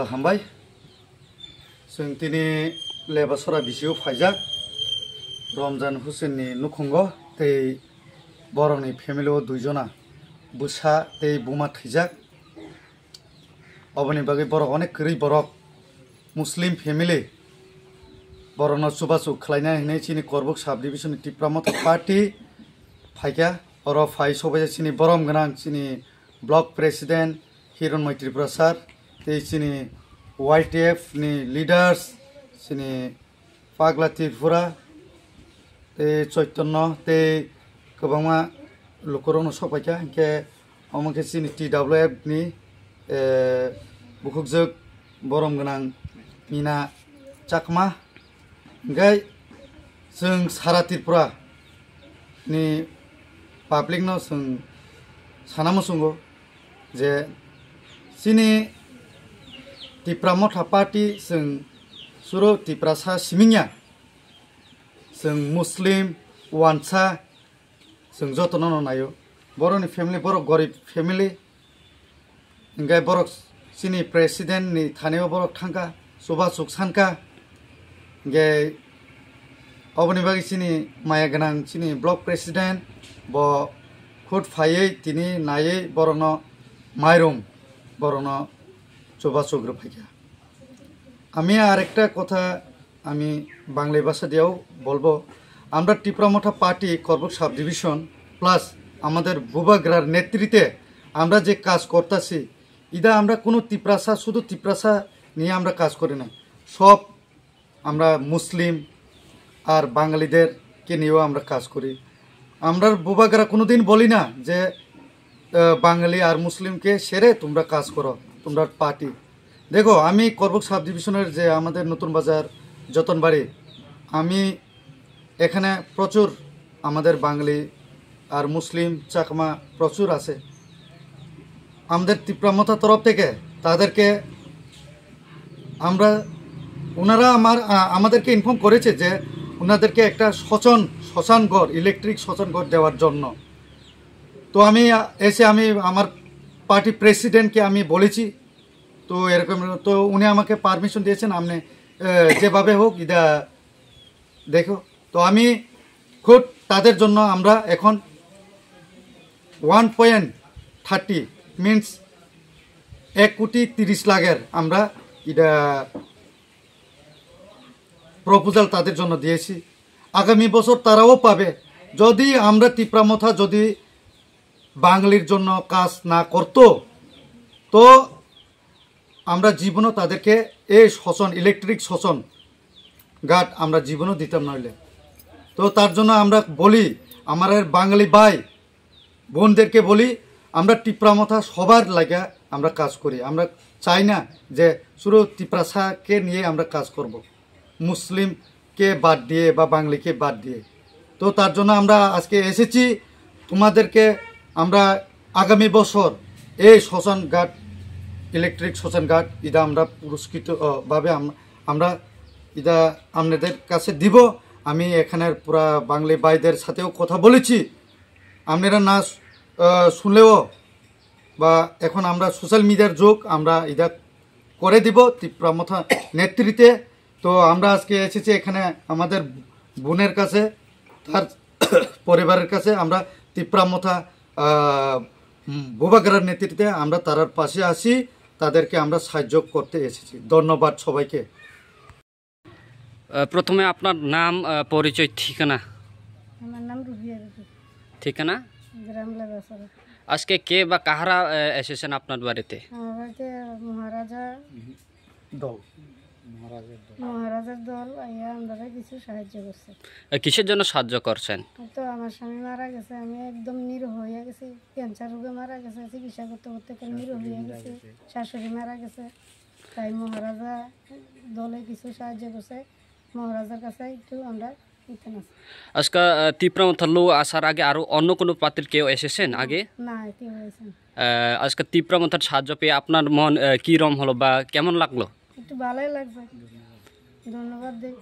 हामबाय जों दिनै लेबासरा बिसियाव फायजाक रमजान हुसेननि नुखुंग तै बरकनि फेमिलियाव दुइजना बुसा तै बुमा थैजाक अबनि बागै बरक अनेक गरीब बरक मुस्लिम फेमिली बरकनो सुबासु खालायना हैनाय चिनि करबुक साब डिभिजननि टिप्रामथ पार्टी फायका और फाय सबाय चिनि बरम गोनां चिनि ब्लक प्रेसिडेंट हिरन मैत्री प्रसाद तै चिनि YTF नि लीडर्स चिनि पागला त्रिपुरा तै चैतन्य तै गोबांमा लुकरनो सबायका के अमके चिनि TWF नि बुकुकजोक बरम गोनां मीना चाकमा गाय जों सारा त्रिपुरा नि पाब्लिक नो जों सानामसुंगो जे चिनि टिप्रामथा पार्टी जों सुरु टिप्रासा सिमिंया जों मुस्लिम वानसा जों जतन नायो बरनि फेमिली बरक गरीब फेमिली इंगाय बरक चिनि प्रेसिडेंट नि थानायाव बरक थांका सुबासुक सानका इंगाय अबनि बागै चिनि माया गोनां चिनि ब्लक प्रेसिडेंट ब खुद फायै तिनि नायै बरनो मायरुम बरनो सुबासुक रफाइका आमी आरेकटा कथा आमी बांला भाषा दियाव बोलबो आमरा टिप्रामथा पार्टी करबुक साब डिविजन प्लस आमादेर बुबाग्रार नेतृत्वे आमरा जे काज करताছি इदा आमरा कोनो टिप्रासा शुधु टिप्रासा निये आमरा काज करि ना सब आमरा मुस्लिम और बांगालीदेर के निয়েও आमरा काज करि आमरा बुबाग्रा कोनोदिन बलि ना जे बांगाली और मुस्लिम के सेरे तुमरा काज करो तुमरा पार्टी देखो आमी करबुक साब डिविजनेर जे आमादेर नतुन बाजार जतनबाड़ी आमी एखाने प्रचुर आमादेर बांगाली और मुस्लिम चाकमा प्रचुर आछे आमादेर टिप्रामथा तरफ थेके तादेरके आमरा उनारा आमादेरके इनफर्म करेছে যে उनादेरके একটা শ্মশান ঘর ইলেকট্রিক শ্মশান ঘর দেওয়ার জন্য তো আমি এসে আমি আমার পার্টি প্রেসিডেন্টকে আমি বলেছি তো এরকম তো উনি আমাকে পারমিশন দিয়েছেন আপনি যেভাবে হোক ইদা দেখো তো আমি খুব তাদের জন্য আমরা এখন 1.30 মিন্স 1,30,00,000 আমরা ইদা প্রপোজাল তাদের জন্য দিয়েছি আগামী বছর তারাও পাবে যদি আমরা টিপ্রামথা যদি বাঙালির জন্য কাজ না করত তো আমরা জীবনও তাদেরকে এই শ্মশান ইলেকট্রিক শ্মশান ঘাট আমরা জীবনও দিতাম নইলে তো তার জন্য আমরা বলি আমাদের বাঙালি ভাই বোনদেরকে বলি আমরা টিপ্রামথা সবার লাগা আমরা কাজ করি আমরা চাই না যে শুধু টিপ্রাসাকে নিয়ে আমরা কাজ করব মুসলিম কে বাদ দিয়ে বা বাঙালিকে বাদ দিয়ে তো তার জন্য আমরা আজকে এসেছি তোমাদেরকে আমরা আগামী বছর এই শ্মশান ঘাট ইলেকট্রিক শ্মশান ঘাট ইদা আমরা পুরস্কৃত ভাবে আমরা ইদা আপনাদের কাছে দিব আমি এখানের পুরা বাঙালি ভাইদের সাথেও কথা বলেছি আপনারা না শুনলেও বা এখন আমরা সোশ্যাল মিডিয়ার যুগ আমরা ইদা করে দিব টিপ্রামথা নেতৃত্বে তো আমরা আজকে এসেছি এখানে আমাদের বোনের কাছে তার পরিবারের কাছে আমরা টিপ্রামথা বুবাগ্রার নেতৃত্বে আমরা তার পাশে আসি তাদেরকে আমরা সাহায্য করতে এসেছি ধন্যবাদ সবাইকে প্রথমে আপনার নাম পরিচয় ঠিকানা আমার নাম রুবিয়া ঠিকানা গ্রাম লেবাসরা আজকে কে বা কাহারা এসেছেন আপনার বাড়িতে আমার বাড়িতে মহারাজার দল আইয়া আমরা কিছু সাহায্য করছে কিসের জন্য সাহায্য করছেন তো আমার স্বামী মারা গেছে আমি একদম নিরহ হয়ে গেছি ক্যান্সার রোগে মারা গেছে চিকিৎসা করতে করতে নিরহ হয়ে গেছে শাশুড়ি মারা গেছে তাই মহারাজা দলে কিছু সাহায্য করছে মহারাজার কাছে একটু আমরা আজকে টিপ্রামথা লো আসার আগে আরো অন্য কোনো পাত্রীর কেউ এসেছেন আগে না কেউ হয়েছে আজকে টিপ্রামথার সাহায্য পেয়ে আপনার মন কি রকম হলো বা কেমন লাগলো একটু ভালোই লাগছে ধন্যবাদ দেই